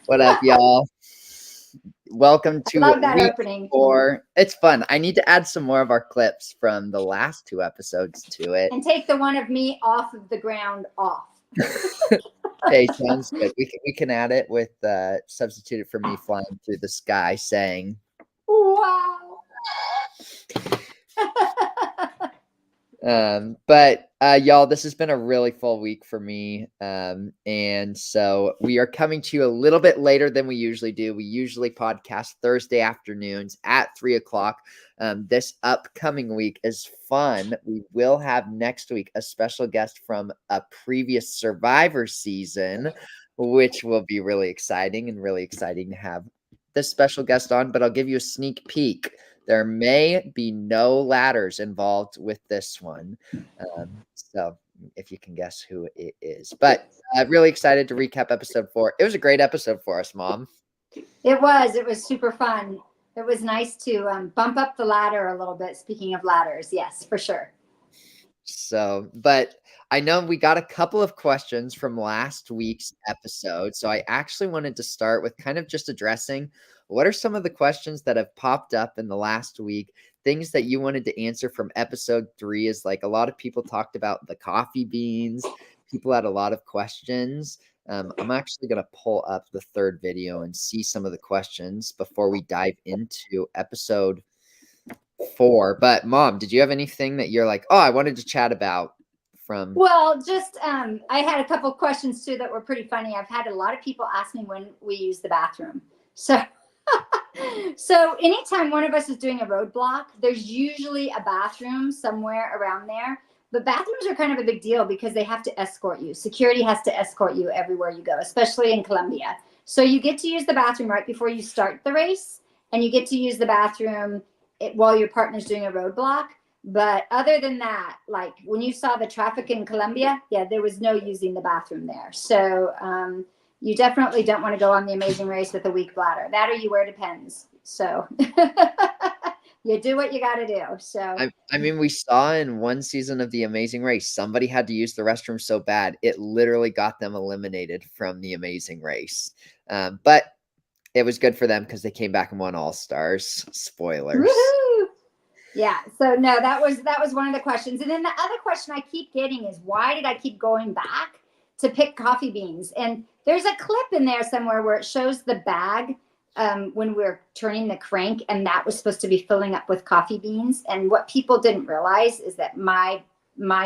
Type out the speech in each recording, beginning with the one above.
What up, y'all? Welcome I to love that week opening. 4. It's fun. I need to add some more of our clips from the last 2 episodes to it. And take the one of me off of the ground off. Hey, sounds good. We can add it with substitute it for me flying through the sky saying, Wow. But y'all, this has been a really full week for me. And so we are coming to you a little bit later than we usually do. We usually podcast Thursday afternoons at 3:00. This upcoming week is fun. We will have next week a special guest from a previous Survivor season, which will be really exciting to have this special guest on. But I'll give you a sneak peek. There may be no ladders involved with this one. So if you can guess who it is. But really excited to recap episode 4. It was a great episode for us, Mom. It was super fun. It was nice to bump up the ladder a little bit. Speaking of ladders, yes, for sure. So, but I know we got a couple of questions from last week's episode. So I actually wanted to start with kind of just addressing what are some of the questions that have popped up in the last week, things that you wanted to answer from episode 3 is like a lot of people talked about the coffee beans. People had a lot of questions. I'm actually going to pull up the 3rd video and see some of the questions before we dive into episode 4. But Mom, did you have anything that you're like, oh, I wanted to chat about from? Well, just I had a couple of questions too that were pretty funny. I've had a lot of people ask me when we use the bathroom. So anytime one of us is doing a roadblock, there's usually a bathroom somewhere around there. But bathrooms are kind of a big deal because they have to escort you. Security has to escort you everywhere you go, especially in Colombia. So you get to use the bathroom right before you start the race, and you get to use the bathroom while your partner's doing a roadblock. But other than that, like when you saw the traffic in Colombia, yeah, there was no using the bathroom there. So you definitely don't want to go on the Amazing Race with a weak bladder. That or you wear Depends. So you do what you got to do. So I mean, we saw in one season of the Amazing Race, somebody had to use the restroom so bad it literally got them eliminated from the Amazing Race. But it was good for them because they came back and won All Stars. Spoilers. Woo-hoo! Yeah. So no, that was one of the questions. And then the other question I keep getting is, why did I keep going back to pick coffee beans? And there's a clip in there somewhere where it shows the bag when we're turning the crank, and that was supposed to be filling up with coffee beans. And what people didn't realize is that my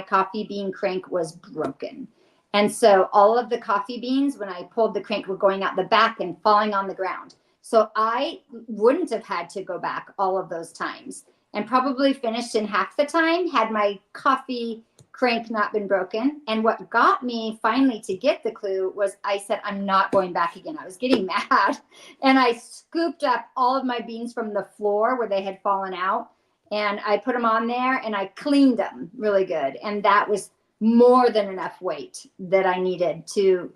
coffee bean crank was broken. And so all of the coffee beans, when I pulled the crank, were going out the back and falling on the ground. So I wouldn't have had to go back all of those times, and probably finished in half the time had my coffee crank not been broken. And what got me finally to get the clue was I said, I'm not going back again. I was getting mad. And I scooped up all of my beans from the floor where they had fallen out, and I put them on there and I cleaned them really good. And that was more than enough weight that I needed to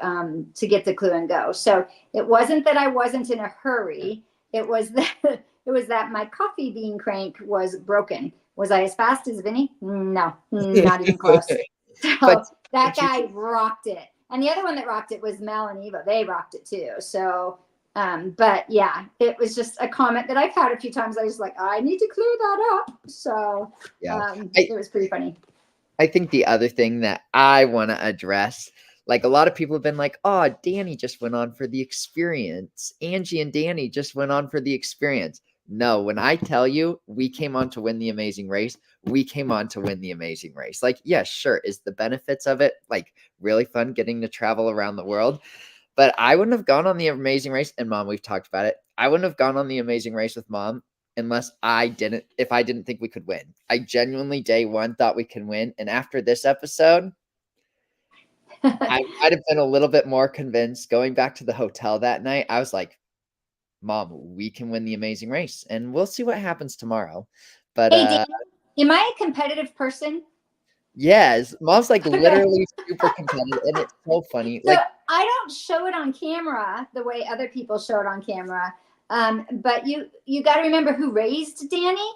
get the clue and go. So it wasn't that I wasn't in a hurry. It was that my coffee bean crank was broken. Was I as fast as Vinny? No, not even close. So that guy rocked it. And the other one that rocked it was Mel and Eva. They rocked it too. So, but yeah, it was just a comment that I've had a few times. I was like, I need to clear that up. So yeah, it was pretty funny. I think the other thing that I want to address, like a lot of people have been like, oh, Danny just went on for the experience. Angie and Danny just went on for the experience. No, when I tell you we came on to win the Amazing Race, we came on to win the Amazing Race. Like, yeah, sure. Is the benefits of it like really fun getting to travel around the world? But I wouldn't have gone on the Amazing Race. And Mom, we've talked about it. I wouldn't have gone on the Amazing Race with Mom unless if I didn't think we could win. I genuinely day one thought we could win. And after this episode, I might have been a little bit more convinced. Going back to the hotel that night, I was like, Mom, we can win the Amazing Race, and we'll see what happens tomorrow. But hey, Danny, am I a competitive person? Yes, Mom's like literally super competitive, and it's so funny. So I don't show it on camera the way other people show it on camera. But you got to remember who raised Danny.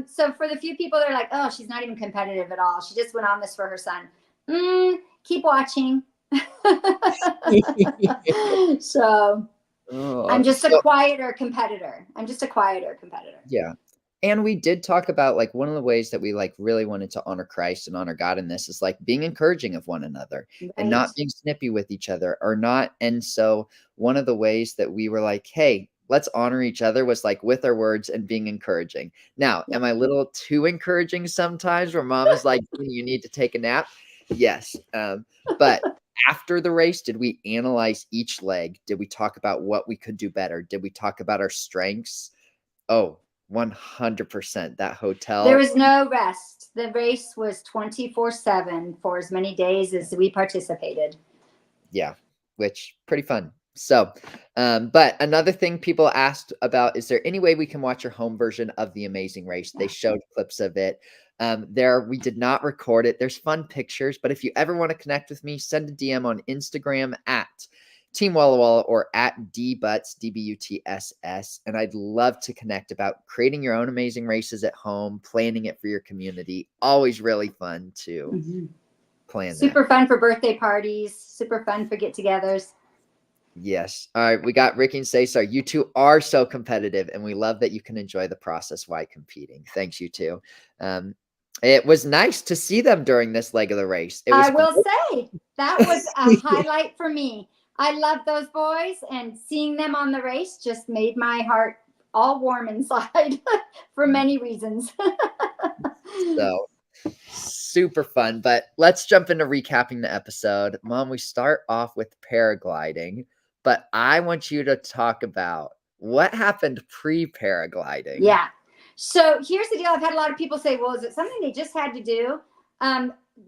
So for the few people that are like, oh, she's not even competitive at all. She just went on this for her son. Keep watching. So I'm Oh, just a so quieter competitor. I'm just a quieter competitor. yeah. And we did talk about like one of the ways that we like really wanted to honor Christ and honor God in this is like being encouraging of one another and Right. not being snippy with each other or not. And so one of the ways that we were like, hey, let's honor each other was like with our words and being encouraging. Now, Yeah. am I a little too encouraging sometimes where mom is like, you need to take a nap? Yes. But after the race, did we analyze each leg? Did we talk about what we could do better? Did we talk about our strengths? Oh, 100%. That There hotel, was no rest. The race was 24/7 for as many days as we participated. yeah, which pretty fun. So, but another thing people asked about, is there any way we can watch your home version of The Amazing Race? They showed clips of it. We did not record it. There's fun pictures, but if you ever want to connect with me, send a DM on Instagram at Team Walla Walla or at dbutss, dbutss. And I'd love to connect about creating your own amazing races at home, planning it for your community. Always really fun to Mhm. plan that. Super fun for birthday parties, super fun for get-togethers. Yes. All right. We got Ricky and Cesar. You two are so competitive, and we love that you can enjoy the process while competing. Thanks, you two. It was nice to see them during this leg of the race. It was I will great. say that was a highlight for me. I love those boys, and seeing them on the race just made my heart all warm inside for many reasons. So super fun. But let's jump into recapping the episode. Mom, we start off with paragliding, but I want you to talk about what happened pre-paragliding. Yeah. So here's the deal. I've had a lot of people say, well, is it something they just had to do?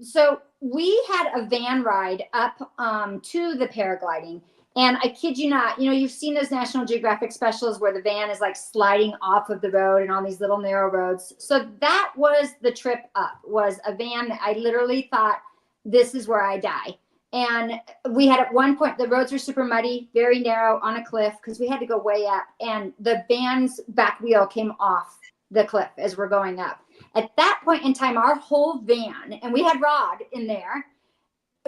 So we had a van ride up to the paragliding. And I kid you not, you've seen those National Geographic specials where the van is like sliding off of the road and on these little narrow roads. So that was the trip up, was a van that I literally thought, this is where I die. And we had at one point, the roads were super muddy, very narrow on a cliff because we had to go way up. And the van's back wheel came off the cliff as we're going up. At that point in time, our whole van, and we had Rod in there,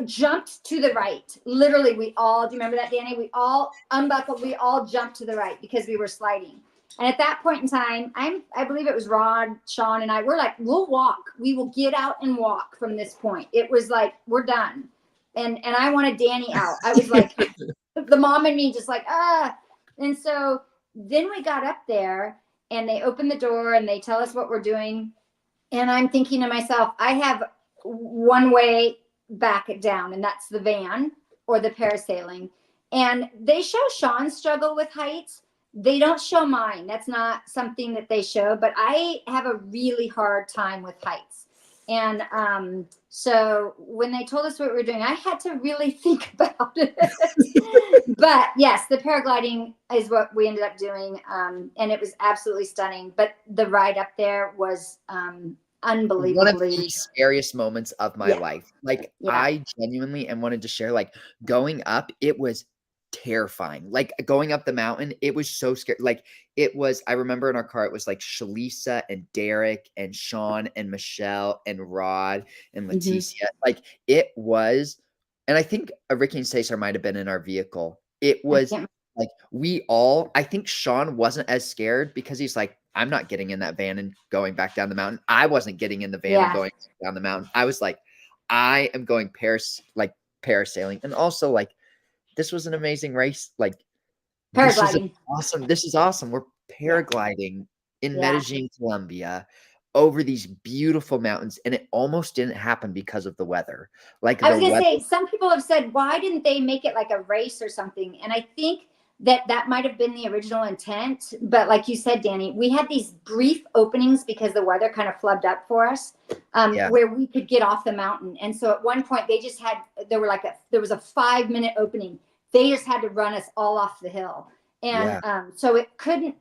jumped to the right. Literally, do you remember that, Danny? We all unbuckled, we all jumped to the right because we were sliding. And at that point in time, I believe it was Rod, Sean, and I, we're like, we'll walk. We will get out and walk from this point. It was like, we're done. And I wanted Danny out. I was like, the mom and me just like, ah. And so then we got up there and they open the door and they tell us what we're doing. And I'm thinking to myself, I have one way back down, and that's the van or the parasailing. And they show Sean's struggle with heights. They don't show mine. That's not something that they show, but I have a really hard time with heights. And so when they told us what we were doing, I had to really think about it. But yes, the paragliding is what we ended up doing. And it was absolutely stunning. But the ride up there was unbelievably. One of the scariest moments of my life. Like, Yeah. I genuinely and wanted to share, like, going up, it was terrifying. Like, going up the mountain, it was so scary. Like, I remember in our car, it was like Shalisa and Derek and Sean and Michelle and Rod and Leticia. Like, it was, and I think Ricky and Cesar might have been in our vehicle. It was like I think Sean wasn't as scared because he's like, I'm not getting in that van and going back down the mountain. I wasn't getting in the van and going down the mountain. I was like, I am going parasailing. And also, like, this was an amazing race. Like, Paragliding. This is awesome. We're paragliding in Medellin, Colombia, over these beautiful mountains, and it almost didn't happen because of the weather. Like, I was going to say, some people have said, why didn't they make it like a race or something? And I think that might have been the original intent. But like you said, Danny, we had these brief openings because the weather kind of flubbed up for us, where we could get off the mountain. And so at one point there was a 5-minute opening. They just had to run us all off the hill. And so it couldn't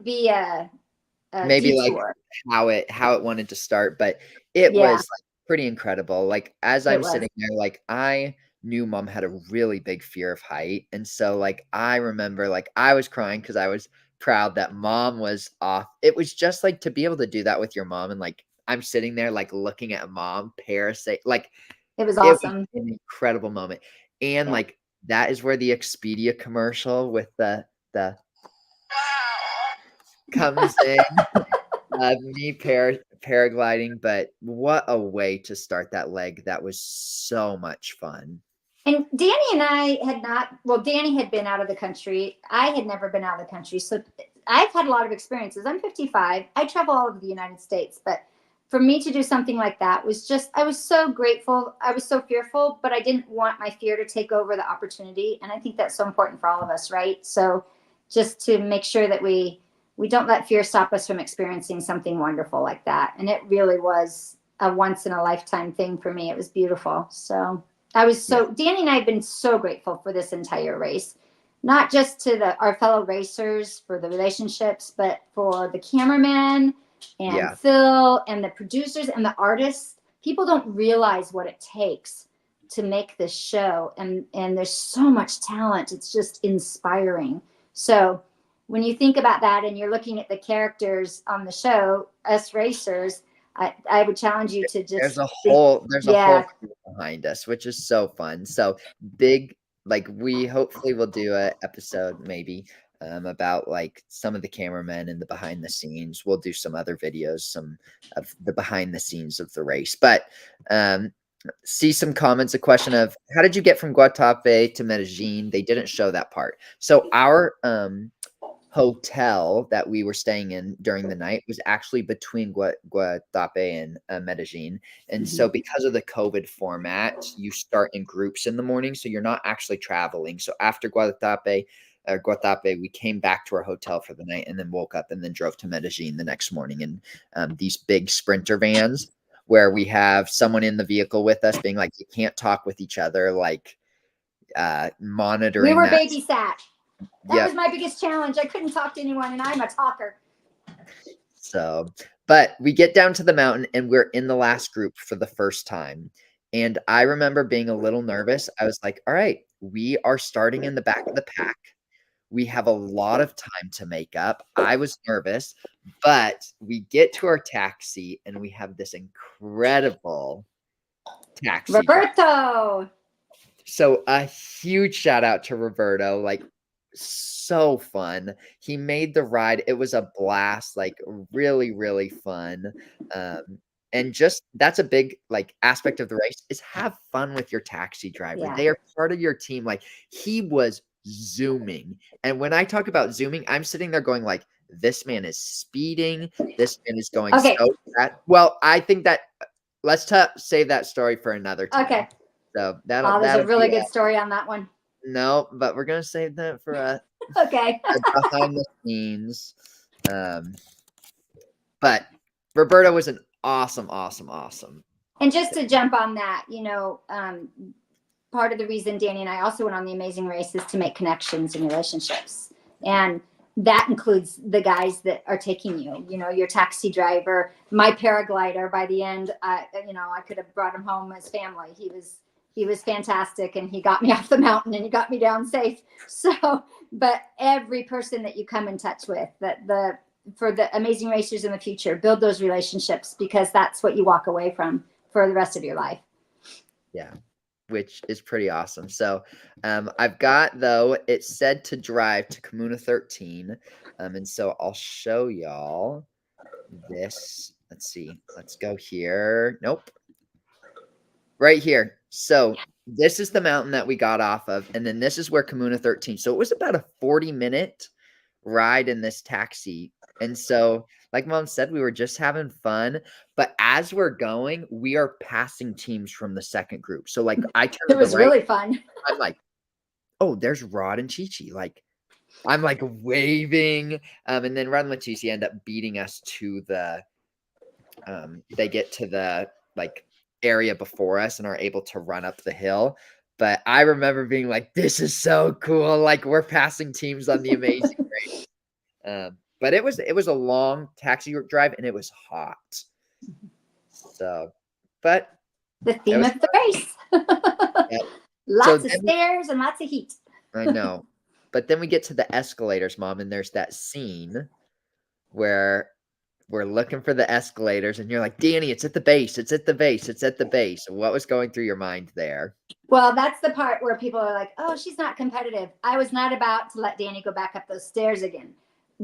be a maybe detour. like how it wanted to start, but it was like pretty incredible. Like, as I'm sitting there, like, I knew mom had a really big fear of height. And so, like, I remember, like, I was crying because I was proud that mom was off. It was just like to be able to do that with your mom. And like, I'm sitting there, like, looking at mom parasail. Like, It was It was awesome. an incredible moment. And Yeah. like that is where the Expedia commercial with the comes in. Me paragliding, but what a way to start that leg. That was so much fun. And Danny and I had not, well, Danny had been out of the country. I had never been out of the country. So I've had a lot of experiences. I'm 55. I travel all over the United States. But for me to do something like that was just, I was so grateful. I was so fearful, but I didn't want my fear to take over the opportunity. And I think that's so important for all of us, right? So just to make sure that we don't let fear stop us from experiencing something wonderful like that. And it really was a once in a lifetime thing for me. It was beautiful. So I was Danny and I have been so grateful for this entire race, not just to our fellow racers for the relationships, but for the cameraman and Phil and the producers and the artists. People don't realize what it takes to make this show. And there's so much talent. It's just inspiring. So when you think about that and you're looking at the characters on the show, us racers, I would challenge you to just there's a whole crew behind us, which is so fun. So big, like we hopefully will do a episode maybe about like some of the cameramen and the behind the scenes. We'll do some other videos, some of the behind the scenes of the race. But see some comments, a question of how did you get from Guatape to Medellin? They didn't show that part. So our hotel that we were staying in during the night was actually between Guatape and Medellin. And so because of the COVID format, you start in groups in the morning. So you're not actually traveling. So after Guatape, we came back to our hotel for the night and then woke up and then drove to Medellin the next morning in these big Sprinter vans where we have someone in the vehicle with us being like, you can't talk with each other, like monitoring. We were babysat. That was my biggest challenge. I couldn't talk to anyone, and I'm a talker. So, but we get down to the mountain, and we're in the last group for the first time. And I remember being a little nervous. I was like, all right, we are starting in the back of the pack. We have a lot of time to make up. I was nervous, but we get to our taxi, and we have this incredible taxi. Roberto. So a huge shout out to Roberto. Like, so fun. He made the ride. It was a blast, like really, really fun. And just that's a big like aspect of the race is have fun with your taxi driver. Yeah. They are part of your team. Like he was zooming. And when I talk about zooming, I'm sitting there going like, this man is speeding. This man is going so fast. Well, I think that let's save that story for another time. Okay. So there's a really good story on that one. No, but we're gonna save that for a behind the scenes. But Roberto was an awesome. And just to jump on that, part of the reason Danny and I also went on the Amazing Race is to make connections and relationships, and that includes the guys that are taking you. Your taxi driver, my paraglider. By the end, I could have brought him home as family. He was fantastic, and he got me off the mountain and he got me down safe. So, but every person that you come in touch with, for the Amazing Racers in the future, build those relationships because that's what you walk away from for the rest of your life. Yeah, which is pretty awesome. So I've got, though, it said to drive to Comuna 13. And so I'll show y'all this. Let's see. Let's go here. Nope. Right here. So this is the mountain that we got off of. And then this is where Comuna 13. So it was about a 40-minute ride in this taxi. And so, like Mom said, we were just having fun. But as we're going, we are passing teams from the second group. So like I turned it was really fun. I'm like, oh, there's Rod and Chi-Chi. Like I'm like waving. And then Rod and Leticia end up beating us to the they get to the like area before us and are able to run up the hill. But I remember being like, this is so cool. Like we're passing teams on the Amazing Race. But it was a long taxi drive and it was hot. So, but the theme of the race. Yep. Lots of stairs and lots of heat. I know. But then we get to the escalators, Mom, and there's that scene where we're looking for the escalators, and you're like, Danny, it's at the base. It's at the base. It's at the base. What was going through your mind there? Well, that's the part where people are like, oh, she's not competitive. I was not about to let Danny go back up those stairs again.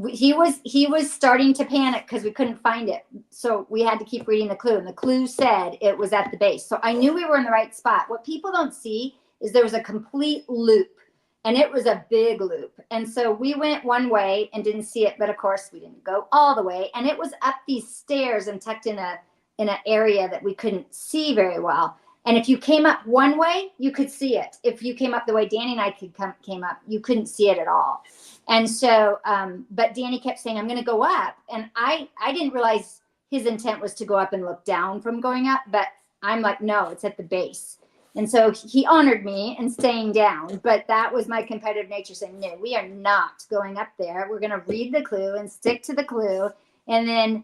He was starting to panic because we couldn't find it. So we had to keep reading the clue. And the clue said it was at the base. So I knew we were in the right spot. What people don't see is there was a complete loop. And it was a big loop. And so we went one way and didn't see it. But of course, we didn't go all the way. And it was up these stairs and tucked in an area that we couldn't see very well. And if you came up one way, you could see it. If you came up the way Danny and I came up, you couldn't see it at all. And so, but Danny kept saying, I'm going to go up. And I didn't realize his intent was to go up and look down from going up. But I'm like, no, it's at the base. And so he honored me and staying down. But that was my competitive nature saying, no, we are not going up there. We're going to read the clue and stick to the clue. And then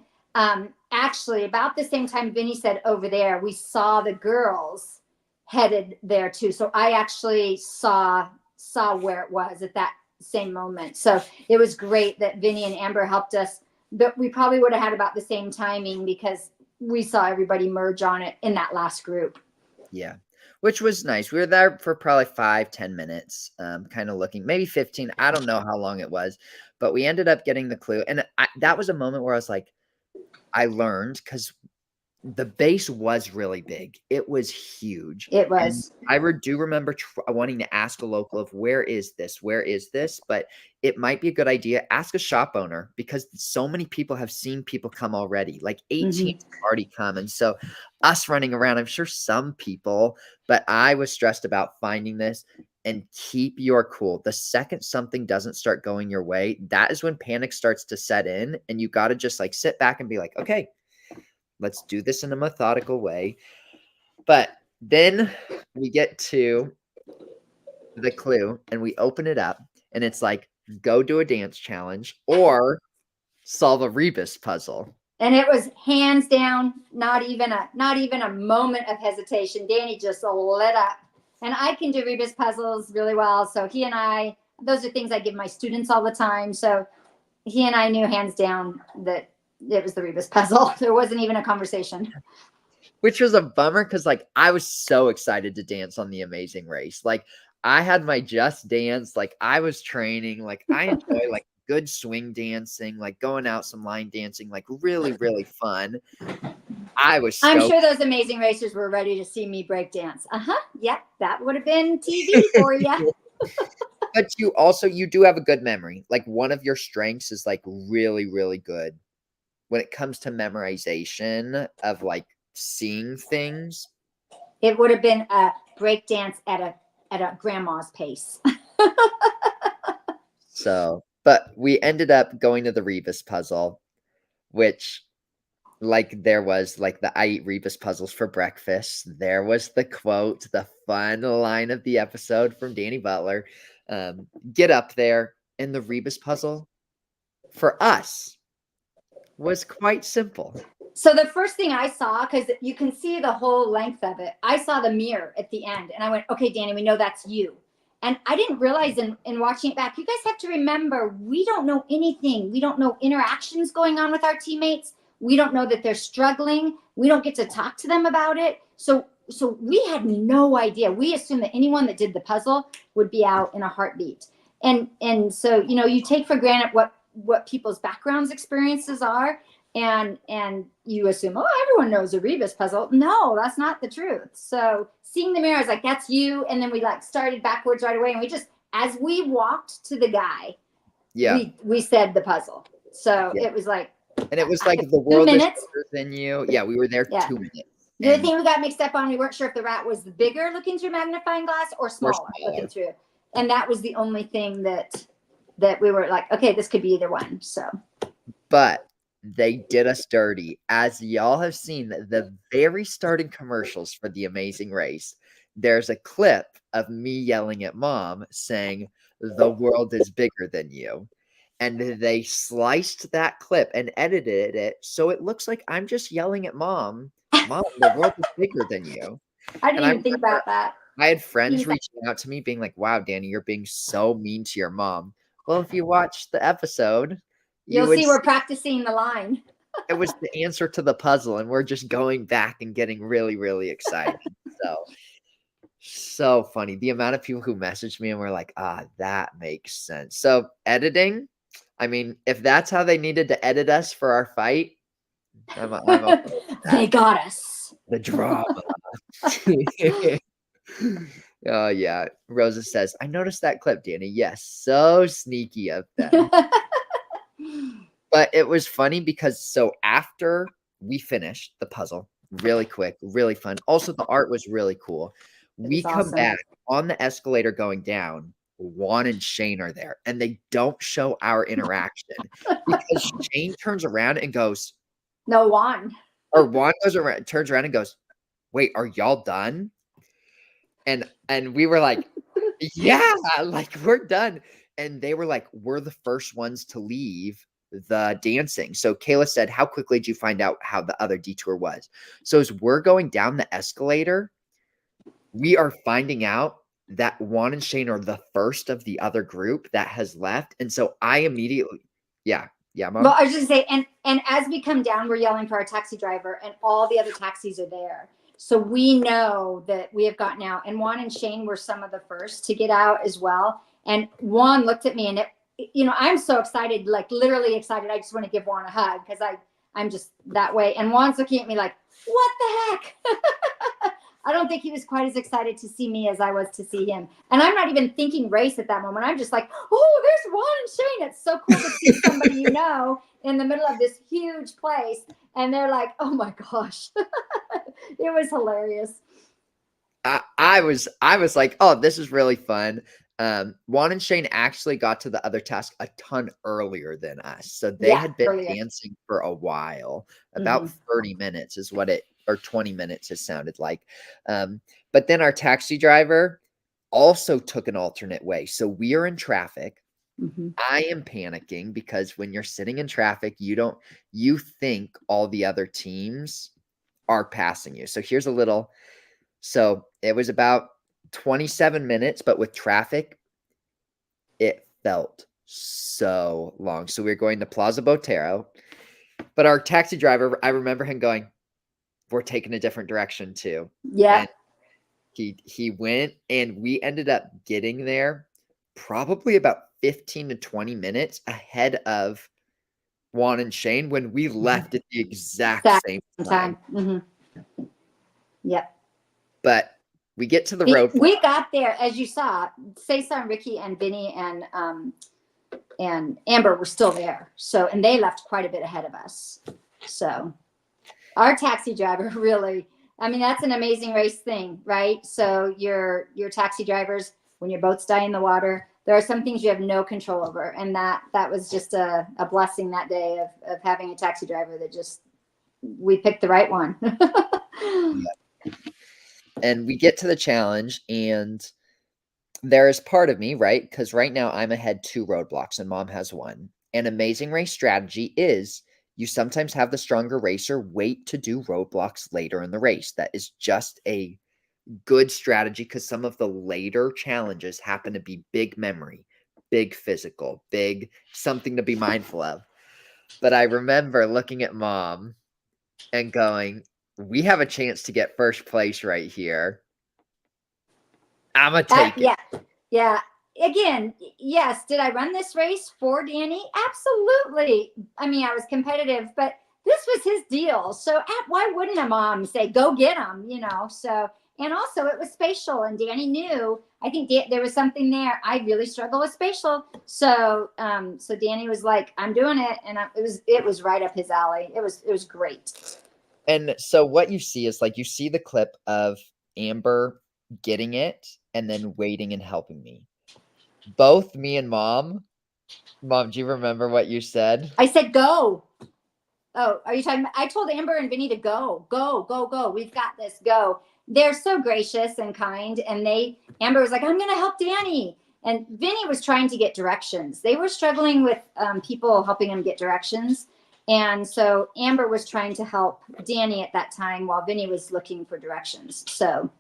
actually, about the same time Vinny said over there, we saw the girls headed there too. So I actually saw where it was at that same moment. So it was great that Vinny and Amber helped us. But we probably would have had about the same timing because we saw everybody merge on it in that last group. Yeah, which was nice. We were there for probably 5-10 minutes, kind of looking, maybe 15. I don't know how long it was, but we ended up getting the clue. And that was a moment where I was like, I learned, because the base was really big. It was huge. It was. And I do remember wanting to ask a local of where is this? Where is this? But it might be a good idea. Ask a shop owner, because so many people have seen people come already. Like 18 have already come. And so us running around, I'm sure some people, but I was stressed about finding this. And keep your cool. The second something doesn't start going your way, that is when panic starts to set in. And you got to just like sit back and be like, okay, let's do this in a methodical way. But then we get to the clue and we open it up and it's like, go do a dance challenge or solve a Rebus puzzle. And it was hands down, not even a moment of hesitation. Danny just lit up. And I can do Rebus puzzles really well. So he and I, those are things I give my students all the time. So he and I knew hands down that it was the Rebus puzzle. There wasn't even a conversation. Which was a bummer because like I was so excited to dance on the Amazing Race. Like I had my Just Dance, like I was training, like I enjoy like good swing dancing, like going out some line dancing, like really, really fun. I'm sure those Amazing Racers were ready to see me break dance. Yep, that would have been TV for you. But you do have a good memory. Like one of your strengths is like really, really good when it comes to memorization of like seeing things. It would have been a break dance at a grandma's pace. So, but we ended up going to the Rebus puzzle, which like there was like I eat Rebus puzzles for breakfast. There was the quote, the fun line of the episode from Danny Butler. Get up there. And the Rebus puzzle for us was quite simple. So the first thing I saw, because you can see the whole length of it, I saw the mirror at the end and I went, okay, Danny, we know that's you. And I didn't realize in watching it back, you guys have to remember, we don't know anything. We don't know interactions going on with our teammates. We don't know that they're struggling. We don't get to talk to them about it. So we had no idea. We assumed that anyone that did the puzzle would be out in a heartbeat. And so, you take for granted what people's backgrounds experiences are. And you assume, oh, everyone knows a Rebus puzzle. No, that's not the truth. So seeing the mirror, I was like, that's you. And then we like started backwards right away. And we just, as we walked to the guy, we said the puzzle. So it was like, and it was like the world is bigger than you. Yeah, we were there 2 minutes. The other thing we got mixed up on, we weren't sure if the rat was bigger looking through magnifying glass or smaller looking through. And that was the only thing that we were like, okay, this could be either one. So, but they did us dirty. As y'all have seen the very starting commercials for The Amazing Race, there's a clip of me yelling at Mom saying, the world is bigger than you. And they sliced that clip and edited it so it looks like I'm just yelling at Mom, the world is bigger than you. I didn't even think about that. I had friends reaching out to me being like, wow, Danny, you're being so mean to your mom. Well, if you watch the episode, you'll see we're practicing the line. it was the answer to the puzzle, and we're just going back and getting really, really excited. So funny. The amount of people who messaged me and were like, that makes sense. So editing, I mean, if that's how they needed to edit us for our fight, I'm okay with They that. got us. The drama. Oh, yeah. Rosa says, I noticed that clip, Danny. Yes, so sneaky of them. But it was funny because so after we finished the puzzle, really quick, really fun. Also, the art was really cool. We come awesome. back on the escalator going down. Juan and Shane are there, and they don't show our interaction because Shane turns around and goes, No, Juan. or Juan turns around and goes, wait, are y'all done? And we were like, yeah, like we're done. And they were like, we're the first ones to leave the dancing. So Kayla said, how quickly did you find out how the other detour was? So as we're going down the escalator, we are finding out that Juan and Shane are the first of the other group that has left. And so I immediately, yeah, Mom. Well, I was just say, and as we come down, we're yelling for our taxi driver, and all the other taxis are there. So we know that we have gotten out, and Juan and Shane were some of the first to get out as well. And Juan looked at me, and I'm so excited, like literally excited. I just want to give Juan a hug because I'm just that way. And Juan's looking at me like, what the heck? I don't think he was quite as excited to see me as I was to see him. And I'm not even thinking race at that moment. I'm just like, oh, there's Juan and Shane. It's so cool to see somebody in the middle of this huge place. And they're like, oh my gosh. It was hilarious. I was like, oh, this is really fun. Juan and Shane actually got to the other task a ton earlier than us. So they had been dancing for a while, about 30 minutes is what or 20 minutes it sounded like. But then our taxi driver also took an alternate way. So we are in traffic. I am panicking because when you're sitting in traffic, you think all the other teams are passing you. So here's so it was about 27 minutes, but with traffic, it felt so long. So we were going to Plaza Botero, but our taxi driver, I remember him going, we're taking a different direction too. Yeah. And he went, and we ended up getting there probably about 15 to 20 minutes ahead of Juan and Shane when we left at the exact same time. Yep. But we get to the road. We got there, as you saw, Cesar and Ricky and Vinny and Amber were still there. So, and they left quite a bit ahead of us. So our taxi driver really, I mean, that's an amazing race thing, right? So your taxi drivers, when your boats die in the water, there are some things you have no control over. And that was just a blessing that day of having a taxi driver that we picked the right one. Yeah. And we get to the challenge, and there is part of me, right? Because right now I'm ahead 2 roadblocks and Mom has 1. An amazing race strategy is you sometimes have the stronger racer wait to do roadblocks later in the race. That is just a good strategy because some of the later challenges happen to be big memory, big physical, big something to be mindful of. But I remember looking at Mom and going, we have a chance to get first place right here. I'm going to take it. Yeah. Again, yes. Did I run this race for Danny? Absolutely. I mean, I was competitive, but this was his deal. So why wouldn't a mom say, go get him, So, and also it was spatial, and Danny knew, I think there was something there. I really struggle with spatial. So, so Danny was like, I'm doing it. And it was right up his alley. It was great. And so what you see is you see the clip of Amber getting it and then waiting and helping me. Both me and Mom, do you remember what you said? I said, go. Oh, are you talking? I told Amber and Vinny to go. We've got this. Go. They're so gracious and kind. And Amber was like, I'm going to help Danny. And Vinny was trying to get directions. They were struggling with people helping them get directions. And so Amber was trying to help Danny at that time while Vinny was looking for directions. So.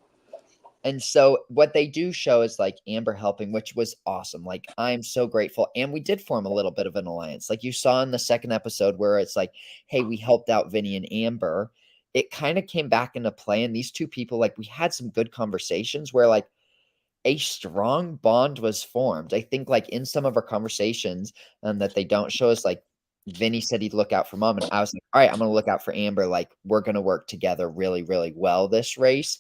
And so what they do show is like Amber helping, which was awesome. Like, I'm so grateful. And we did form a little bit of an alliance. Like you saw in the second episode where it's like, hey, we helped out Vinny and Amber. It kind of came back into play. And these two people, like, we had some good conversations where like a strong bond was formed. I think like in some of our conversations that they don't show us, like Vinny said he'd look out for Mom. And I was like, all right, I'm going to look out for Amber. Like, we're going to work together really, really well this race.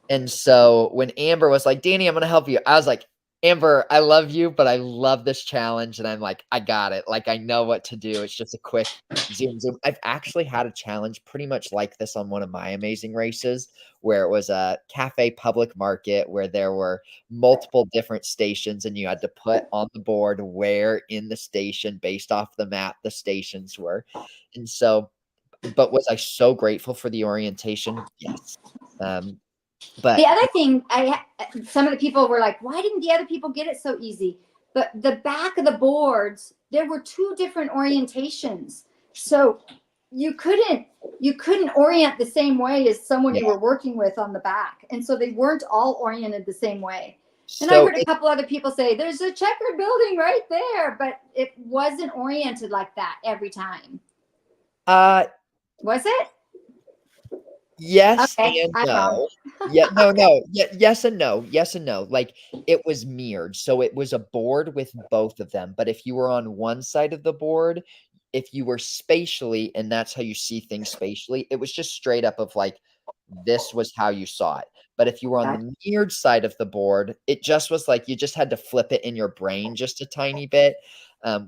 And so when Amber was like, Danny, I'm going to help you, I was like, Amber, I love you, but I love this challenge. And I'm like, I got it. Like, I know what to do. It's just a quick zoom. I've actually had a challenge pretty much like this on one of my amazing races, where it was a cafe public market where there were multiple different stations and you had to put on the board where in the station based off the map the stations were. And so, but was I so grateful for the orientation? Yes. But the other thing, some of the people were like, why didn't the other people get it so easy? But the back of the boards, there were 2 different orientations. So you couldn't orient the same way as someone you were working with on the back. And so they weren't all oriented the same way. And I heard a couple other people say, there's a checkered building right there, but it wasn't oriented like that every time. Was it? Yes okay, and no. Yeah, no. Yeah, yes and no. Yes and no. Like, it was mirrored. So it was a board with both of them. But if you were on one side of the board, if you were spatially, and that's how you see things spatially, it was just straight up of like, this was how you saw it. But if you were on the mirrored side of the board, it just was like you just had to flip it in your brain just a tiny bit,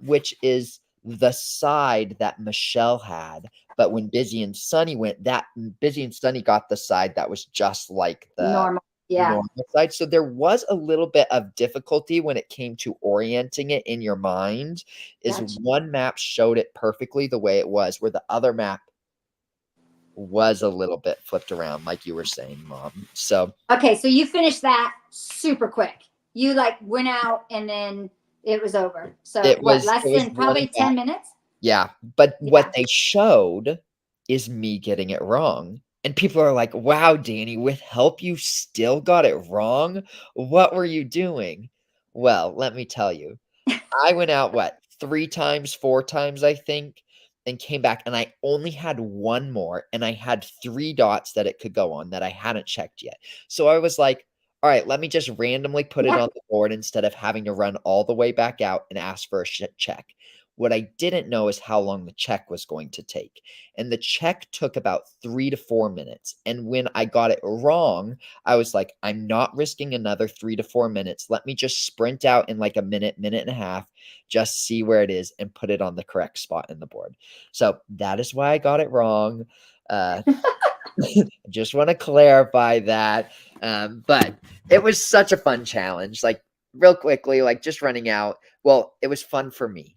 which is the side that Michelle had. But when Busy and Sunny went, that Busy and Sunny got the side that was just like the normal side. So there was a little bit of difficulty when it came to orienting it in your mind. One map showed it perfectly the way it was, where the other map was a little bit flipped around, like you were saying, Mom. So okay, so you finished that super quick. You like went out and then it was over. So it was less than probably 10 minutes? Yeah. But what they showed is me getting it wrong. And people are like, wow, Danny, with help, you still got it wrong. What were you doing? Well, let me tell you. I went out, 3 times, 4 times, I think, and came back. And I only had 1 more. And I had 3 dots that it could go on that I hadn't checked yet. So I was like, all right, let me just randomly put it on the board instead of having to run all the way back out and ask for a check. What I didn't know is how long the check was going to take. And the check took about 3 to 4 minutes. And when I got it wrong, I was like, I'm not risking another 3 to 4 minutes. Let me just sprint out in like a minute and a half, just see where it is and put it on the correct spot in the board. So that is why I got it wrong. Just want to clarify that. But it was such a fun challenge. Like, real quickly, like just running out. Well, it was fun for me.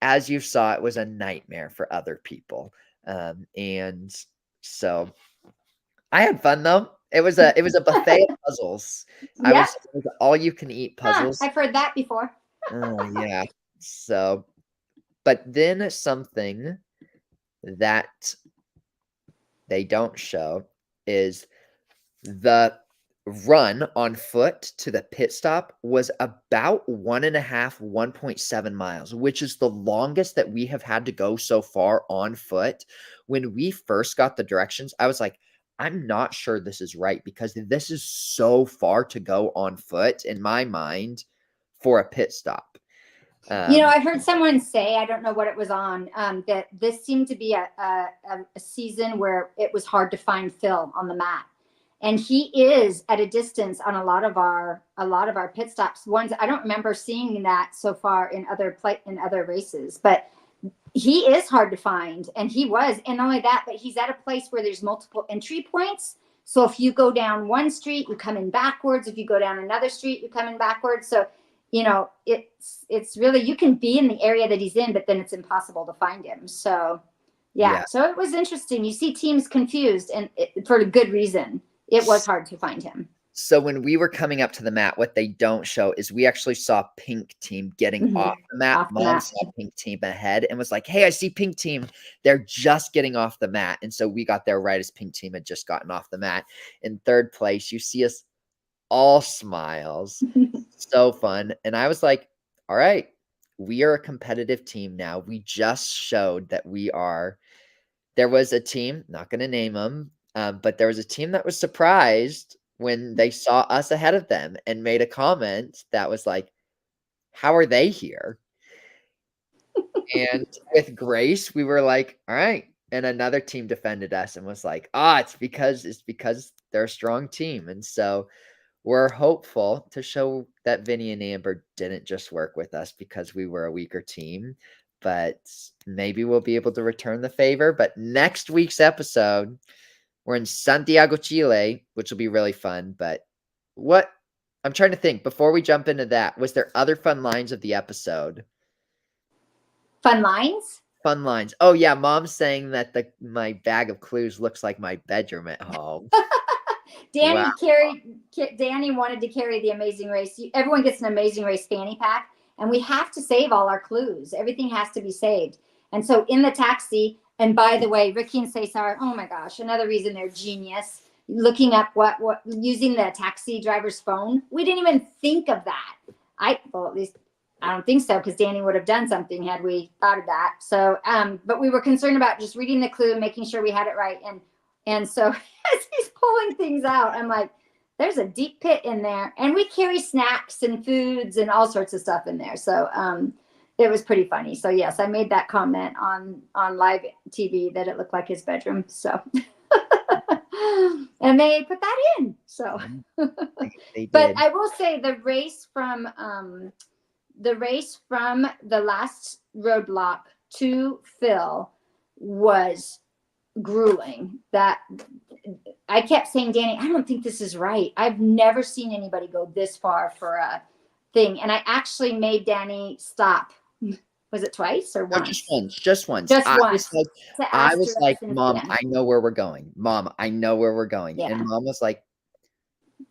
As you saw, it was a nightmare for other people. And so I had fun though. It was a buffet of puzzles. It was all you can eat puzzles. I've heard that before. Oh yeah. So, but then something that they don't show is the run on foot to the pit stop was about 1.7 miles, which is the longest that we have had to go so far on foot. When we first got the directions, I was like, I'm not sure this is right, because this is so far to go on foot in my mind for a pit stop. I heard someone say, I don't know what it was on, that this seemed to be a season where it was hard to find Phil on the map. And he is at a distance on a lot of our pit stops. Ones I don't remember seeing that so far in other races, but he is hard to find. And he was, and not only that, but he's at a place where there's multiple entry points. So if you go down one street, you come in backwards. If you go down another street, you come in backwards. So it's really, you can be in the area that he's in, but then it's impossible to find him. So so it was interesting. You see teams confused, and for a good reason. It was hard to find him. So when we were coming up to the mat, what they don't show is we actually saw pink team getting off the mat. Off the Mom mat. saw pink team ahead and was like, hey, I see pink team. They're just getting off the mat. And so we got there right as pink team had just gotten off the mat. In third place, you see us all smiles. So fun. And I was like, all right, we are a competitive team now. We just showed that we are. There was a team, not going to name them, but there was a team that was surprised when they saw us ahead of them and made a comment that was like, how are they here? And with grace, we were like, all right. And another team defended us and was like, it's because they're a strong team. And so we're hopeful to show that Vinny and Amber didn't just work with us because we were a weaker team, but maybe we'll be able to return the favor. But next week's episode, we're in Santiago, Chile, which will be really fun. But what I'm trying to think before we jump into that, was there other fun lines of the episode? Fun lines? Fun lines. Oh yeah, Mom's saying that my bag of clues looks like my bedroom at home. Danny Wow. Danny wanted to carry the Amazing Race. Everyone gets an Amazing Race fanny pack, and we have to save all our clues. Everything has to be saved. And so in the taxi, and by the way, Ricky and Cesar, oh my gosh, another reason they're genius. Looking up what using the taxi driver's phone. We didn't even think of that. Well, at least I don't think so, because Danny would have done something had we thought of that. So, but we were concerned about just reading the clue, making sure we had it right. And so as he's pulling things out, I'm like, there's a deep pit in there. And we carry snacks and foods and all sorts of stuff in there. So it was pretty funny. So yes, I made that comment on live TV that it looked like his bedroom. So and they put that in. So They did. But I will say the race from the last roadblock to Phil was grueling. That I kept saying, Danny, I don't think this is right. I've never seen anybody go this far for a thing. And I actually made Danny stop. Was it twice or once? Just once. I was like, Mom, I know where we're going. Mom, I know where we're going. Yeah. And Mom was like,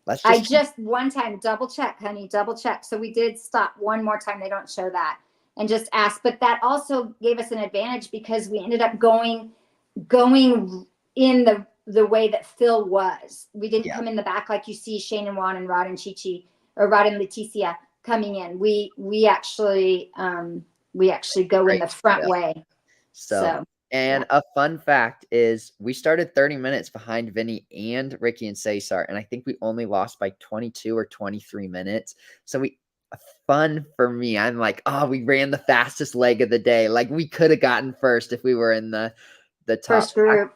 let's just one time double check, honey, double check. So we did stop one more time. They don't show that, and just ask. But that also gave us an advantage because we ended up going in the way that Phil was. We didn't come in the back like you see Shane and Juan and Rod and Chi-Chi, or Rod and Leticia coming in. We actually go in the front way. So a fun fact is we started 30 minutes behind Vinny and Ricky and Cesar, and I think we only lost by 22 or 23 minutes. So fun for me. I'm like, we ran the fastest leg of the day. Like we could have gotten first if we were in the top first group.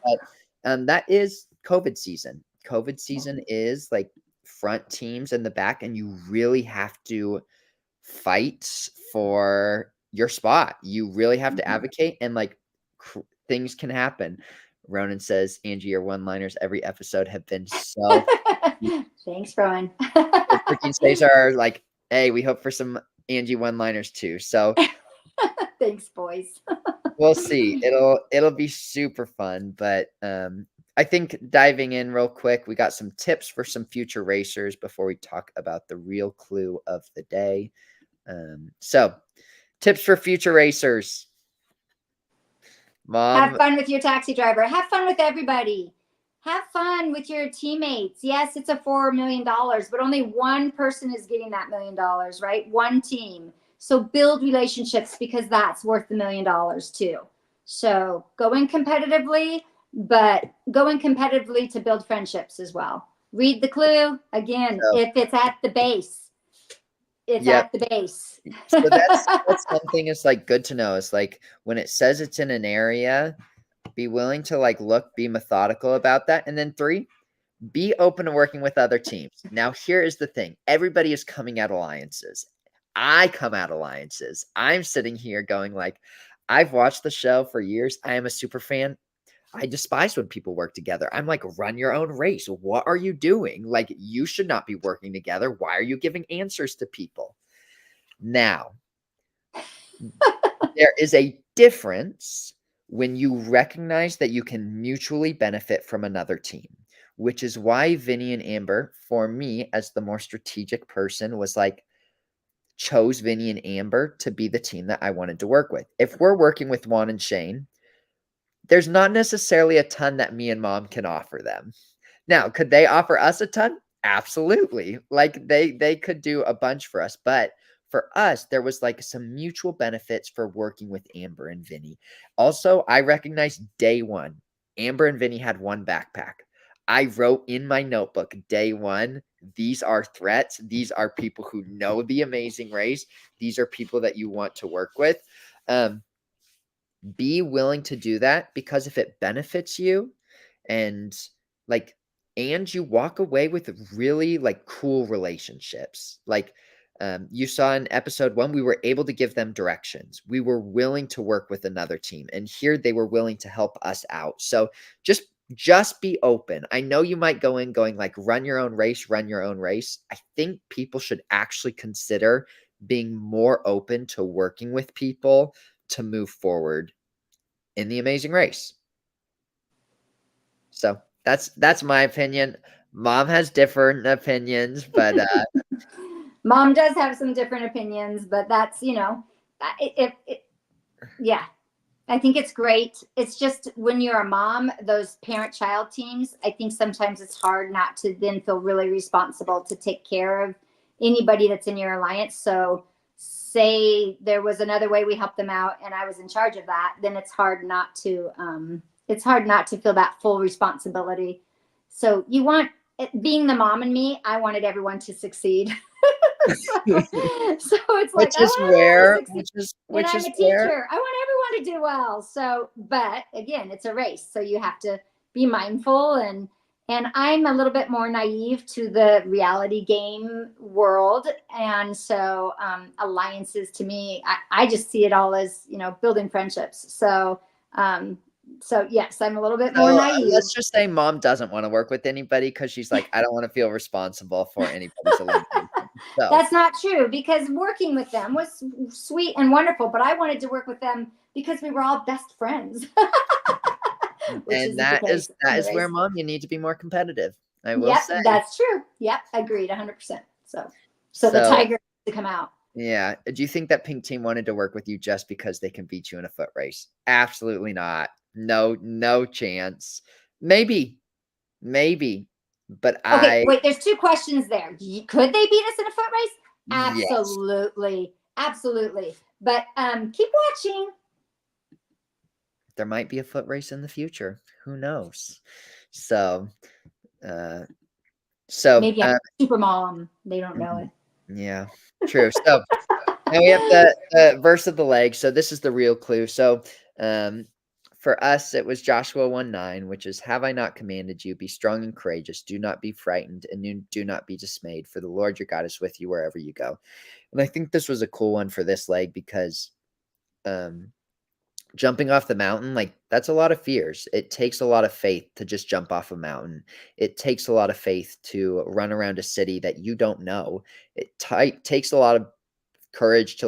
But that is COVID season. COVID season is like front teams in the back, and you really have to fight for your spot. You really have to advocate, and like things can happen. Ronan says, Angie, your one-liners every episode have been so thanks, Ronan. Freaking Cesar are like, hey, we hope for some Angie one-liners too. So thanks, boys. We'll see. It'll be super fun, but I think diving in real quick, we got some tips for some future racers before we talk about the real clue of the day. So tips for future racers. Mom, have fun with your taxi driver. Have fun with everybody. Have fun with your teammates. Yes, it's a $4 million, but only one person is getting that $1 million, right? One team. So build relationships, because that's worth the $1 million too. So go in competitively, but go in competitively to build friendships as well. Read the clue. Again, if it's at the base. It's at the base. So that's something is like good to know. It's like when it says it's in an area, be willing to like be methodical about that. And then 3, be open to working with other teams. Now, here is the thing. Everybody is coming at alliances. I come at alliances. I'm sitting here going like, I've watched the show for years. I am a super fan. I despise when people work together. I'm like, run your own race. What are you doing? Like, you should not be working together. Why are you giving answers to people? Now, there is a difference when you recognize that you can mutually benefit from another team. which is why Vinny and Amber, for me as the more strategic person, was like, chose Vinny and Amber to be the team that I wanted to work with. If we're working with Juan and Shane, there's not necessarily a ton that me and mom can offer them. Now, could they offer us a ton? Absolutely. Like they could do a bunch for us, but for us, there was like some mutual benefits for working with Amber and Vinny. Also, I recognized day one, Amber and Vinny had one backpack. I wrote in my notebook, day one, these are threats. These are people who know the amazing race. These are people that you want to work with. Be willing to do that, because if it benefits you and like, and you walk away with really like cool relationships. Like you saw in episode 1, we were able to give them directions. We were willing to work with another team, and here they were willing to help us out. So just be open. I know you might go in going like, run your own race, run your own race. I think people should actually consider being more open to working with people to move forward in the amazing race. So that's my opinion. Mom has different opinions, but Mom does have some different opinions, but that's, yeah, I think it's great. It's just when you're a mom, those parent-child teams, I think sometimes it's hard not to then feel really responsible to take care of anybody that's in your alliance. So say there was another way we helped them out and I was in charge of that, then it's hard not to feel that full responsibility. So you want, being the mom in me, I wanted everyone to succeed. So it's like, and I'm a teacher. I want everyone to do well. So, but again, it's a race. So you have to be mindful, and I'm a little bit more naive to the reality game world. And so alliances to me, I just see it all as, building friendships. So yes, I'm a little bit more naive. Let's just say mom doesn't want to work with anybody because she's like, I don't want to feel responsible for anybody's elimination. So. That's not true, because working with them was sweet and wonderful, but I wanted to work with them because we were all best friends. And that is where, mom, you need to be more competitive. I will say. That's true. Yep, agreed 100%. So the tiger has to come out. Yeah. Do you think that pink team wanted to work with you just because they can beat you in a foot race? Absolutely not. No chance. Maybe. But okay, wait, there's 2 questions there. Could they beat us in a foot race? Absolutely. Yes. Absolutely. But keep watching. There might be a foot race in the future. Who knows? So maybe I'm super mom. They don't know it. Yeah, true. So now we have the verse of the leg. So this is the real clue. So for us, it was Joshua 1:9, which is, have I not commanded you, be strong and courageous, do not be frightened, and do not be dismayed, for the Lord your God is with you wherever you go. And I think this was a cool one for this leg, because jumping off the mountain, like, that's a lot of fears. It takes a lot of faith to just jump off a mountain. It takes a lot of faith to run around a city that you don't know. It takes a lot of courage to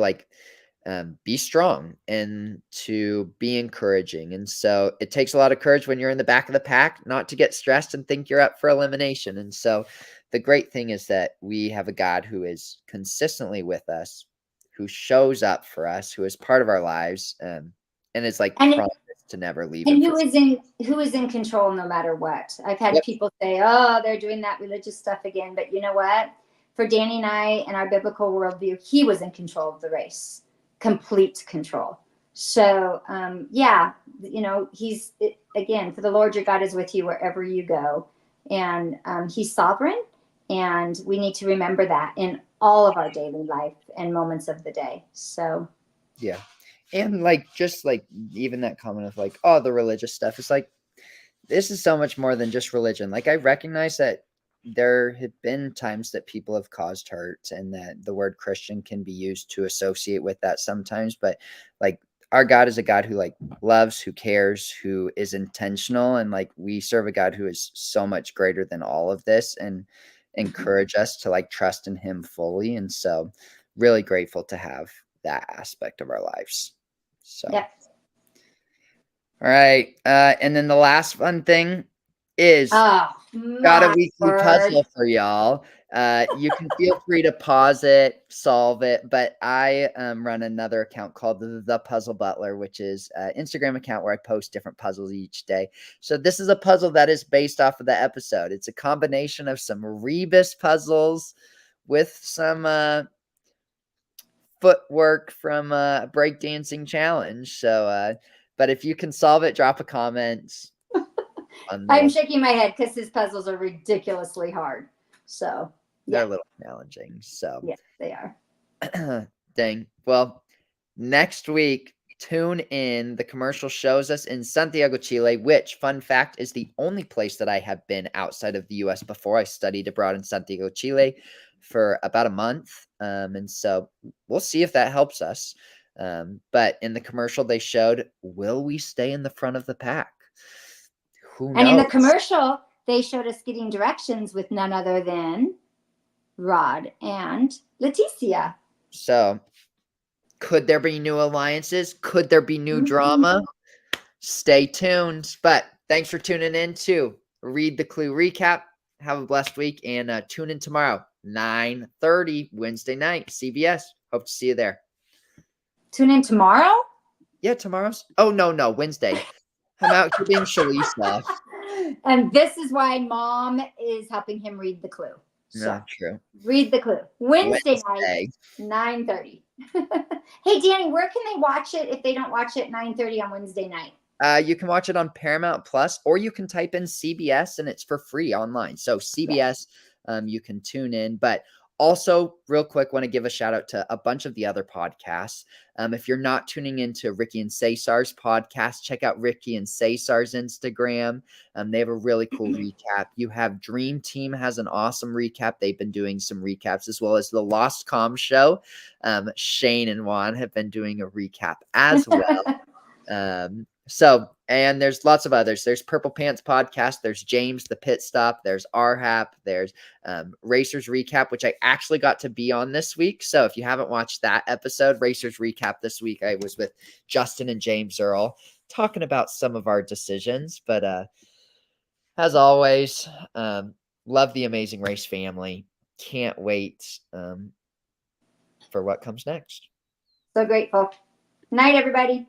be strong and to be encouraging. And so it takes a lot of courage when you're in the back of the pack not to get stressed and think you're up for elimination. And so the great thing is that we have a God who is consistently with us, who shows up for us, who is part of our lives, and is promised to never leave. And who is in control no matter what. I've had people say, oh, they're doing that religious stuff again. But you know what? For Danny and I and our biblical worldview, he was in control of the race. Complete control. So he's, again, for the Lord your God is with you wherever you go, and he's sovereign, and we need to remember that in all of our daily life and moments of the day. So yeah. And just even that comment of oh, the religious stuff, is this is so much more than just religion. I recognize that there have been times that people have caused hurt, and that the word Christian can be used to associate with that sometimes. But our God is a God who loves, who cares, who is intentional. And we serve a God who is so much greater than all of this, and encourage us to trust in him fully. And so really grateful to have that aspect of our lives. So, all right. And then the last fun thing, is Oh, got a my weekly word. puzzle for y'all. You can feel free to pause it, solve it, but I run another account called the Puzzle Butler, which is an Instagram account where I post different puzzles each day. So this is a puzzle that is based off of the episode. It's a combination of some Rebus puzzles with some footwork from a breakdancing challenge. So, but if you can solve it, drop a comment. I'm shaking my head because his puzzles are ridiculously hard. So they're a little challenging. So yes, they are. Dang. Well, next week, tune in. The commercial shows us in Santiago, Chile, which, fun fact, is the only place that I have been outside of the US before. I studied abroad in Santiago, Chile for about a month. And so we'll see if that helps us. But in the commercial, they showed, will we stay in the front of the pack? Who knows? And in the commercial, they showed us getting directions with none other than Rod and Leticia. So could there be new alliances? Could there be new drama? Stay tuned. But thanks for tuning in to Read the Clue Recap. Have a blessed week and tune in tomorrow, 9:30 Wednesday night, CBS. Hope to see you there. Tune in tomorrow? Yeah, tomorrow's. Oh, no, Wednesday. I'm out here being Shalisa. And this is why Mom is helping him read the clue. So, no, true. Read the Clue. Wednesday night, 9:30. Hey, Danny, where can they watch it if they don't watch it 9:30 on Wednesday night? You can watch it on Paramount Plus, or you can type in CBS and it's for free online. So CBS, you can tune in. But also, real quick, want to give a shout out to a bunch of the other podcasts. If you're not tuning into Ricky and Cesar's podcast, check out Ricky and Cesar's Instagram. They have a really cool recap. You have Dream Team has an awesome recap. They've been doing some recaps, as well as the Lost Comm Show. Shane and Juan have been doing a recap as well. So, and there's lots of others. There's Purple Pants Podcast. There's James, the Pit Stop. There's RHAP. There's Racers Recap, which I actually got to be on this week. So if you haven't watched that episode, Racers Recap this week, I was with Justin and James Earl talking about some of our decisions. But as always, love the Amazing Race family. Can't wait for what comes next. So grateful. Night, everybody.